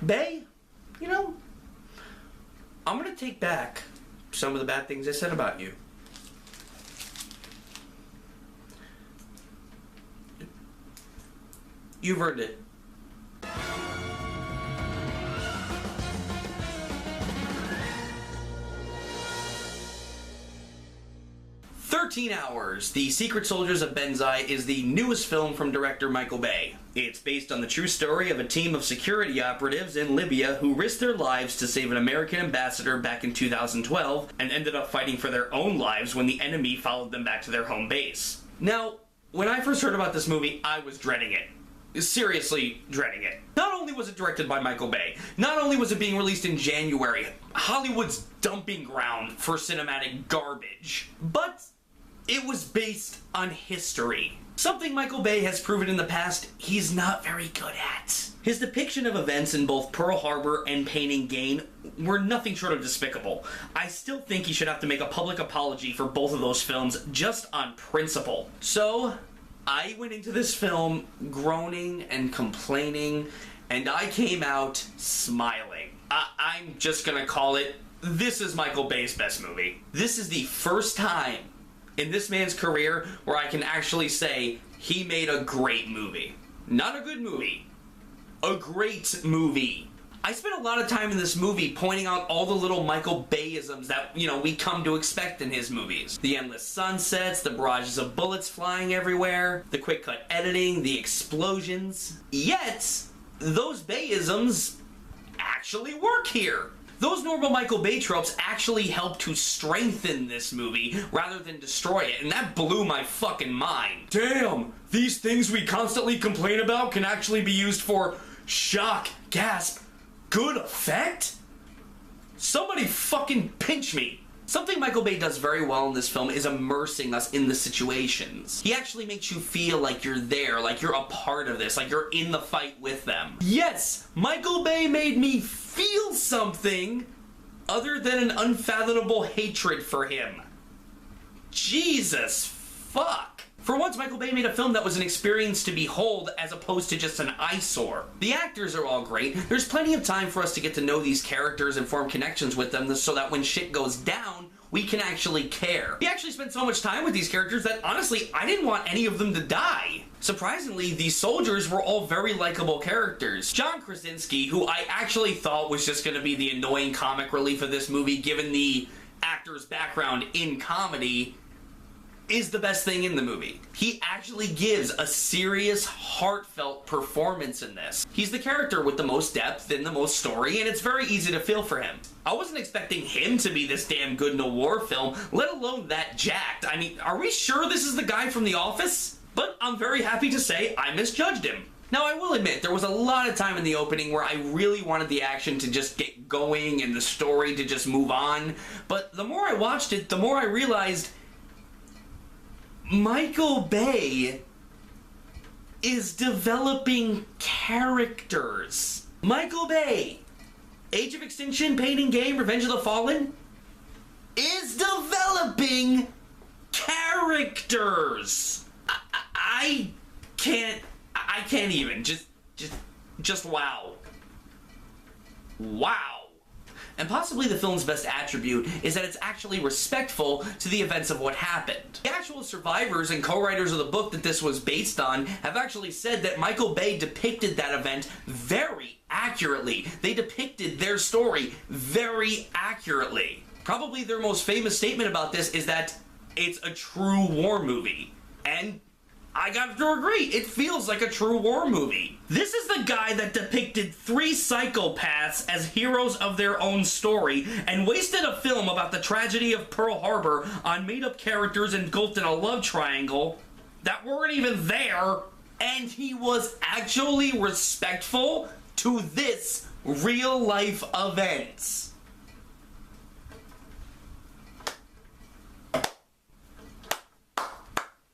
Bay, you know, I'm gonna take back some of the bad things I said about you. You've earned it. 13 Hours, The Secret Soldiers of Benzai is the newest film from director Michael Bay. It's based on the true story of a team of security operatives in Libya who risked their lives to save an American ambassador back in 2012 and ended up fighting for their own lives when the enemy followed them back to their home base. Now, when I first heard about this movie, I was dreading it. Seriously dreading it. Not only was it directed by Michael Bay, not only was it being released in January, Hollywood's dumping ground for cinematic garbage, but it was based on history. Something Michael Bay has proven in the past he's not very good at. His depiction of events in both Pearl Harbor and Pain and Gain were nothing short of despicable. I still think he should have to make a public apology for both of those films just on principle. So, I went into this film groaning and complaining, and I came out smiling. I'm just gonna call it, this is Michael Bay's best movie. This is the first time in this man's career where I can actually say he made a great movie. Not a good movie. A great movie. I spent a lot of time in this movie pointing out all the little Michael Bay-isms that, we come to expect in his movies. The endless sunsets, the barrages of bullets flying everywhere, the quick-cut editing, the explosions. Yet, those Bay-isms actually work here. Those normal Michael Bay tropes actually help to strengthen this movie rather than destroy it, and that blew my fucking mind. Damn, these things we constantly complain about can actually be used for shock, gasp, good effect? Somebody fucking pinch me. Something Michael Bay does very well in this film is immersing us in the situations. He actually makes you feel like you're there, like you're a part of this, like you're in the fight with them. Yes, Michael Bay made me feel something other than an unfathomable hatred for him. Jesus fuck. For once, Michael Bay made a film that was an experience to behold as opposed to just an eyesore. The actors are all great. There's plenty of time for us to get to know these characters and form connections with them so that when shit goes down, we can actually care. He actually spent so much time with these characters that, honestly, I didn't want any of them to die. Surprisingly, these soldiers were all very likable characters. John Krasinski, who I actually thought was just going to be the annoying comic relief of this movie given the actor's background in comedy, is the best thing in the movie. He actually gives a serious, heartfelt performance in this. He's the character with the most depth and the most story, and it's very easy to feel for him. I wasn't expecting him to be this damn good in a war film, let alone that jacked. I mean, are we sure this is the guy from The Office? But I'm very happy to say I misjudged him. Now, I will admit, there was a lot of time in the opening where I really wanted the action to just get going and the story to just move on, but the more I watched it, the more I realized Michael Bay is developing characters. Michael Bay, Age of Extinction, Pain and Gain, Revenge of the Fallen, is developing characters. I can't even. Just wow. Wow. And possibly the film's best attribute is that it's actually respectful to the events of what happened. The actual survivors and co-writers of the book that this was based on have actually said that Michael Bay depicted that event very accurately. They depicted their story very accurately. Probably their most famous statement about this is that it's a true war movie. And I got to agree, it feels like a true war movie. This is the guy that depicted 3 psychopaths as heroes of their own story and wasted a film about the tragedy of Pearl Harbor on made-up characters engulfed in a love triangle that weren't even there, and he was actually respectful to this real-life event.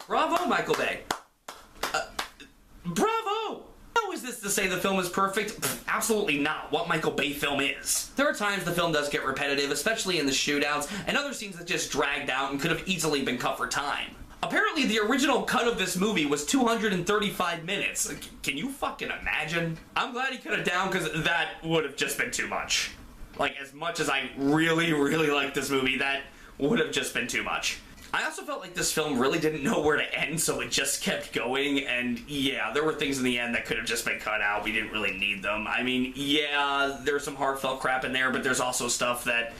Bravo, Michael Bay. Bravo! How is this to say the film is perfect? Absolutely not what Michael Bay film is. There are times the film does get repetitive, especially in the shootouts, and other scenes that just dragged out and could have easily been cut for time. Apparently, the original cut of this movie was 235 minutes. Can you fucking imagine? I'm glad he cut it down, because that would have just been too much. Like, as much as I really, really like this movie, that would have just been too much. I also felt like this film really didn't know where to end, so it just kept going, and yeah, there were things in the end that could have just been cut out. We didn't really need them. I mean, yeah, there's some heartfelt crap in there, but there's also stuff that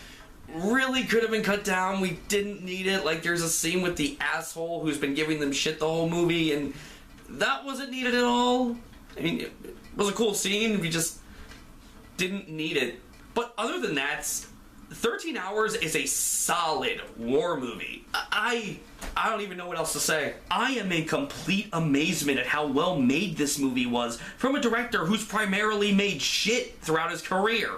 really could have been cut down. We didn't need it. Like, there's a scene with the asshole who's been giving them shit the whole movie, and that wasn't needed at all. I mean, it was a cool scene. We just didn't need it. But other than that, 13 Hours is a solid war movie. I don't even know what else to say. I am in complete amazement at how well made this movie was from a director who's primarily made shit throughout his career.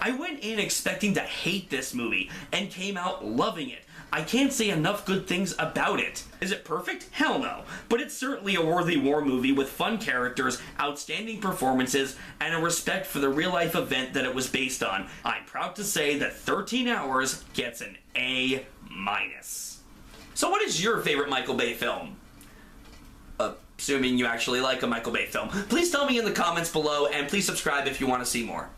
I went in expecting to hate this movie and came out loving it. I can't say enough good things about it. Is it perfect? Hell no. But it's certainly a worthy war movie with fun characters, outstanding performances, and a respect for the real-life event that it was based on. I'm proud to say that 13 Hours gets an A-. So what is your favorite Michael Bay film? Assuming you actually like a Michael Bay film. Please tell me in the comments below, and please subscribe if you want to see more.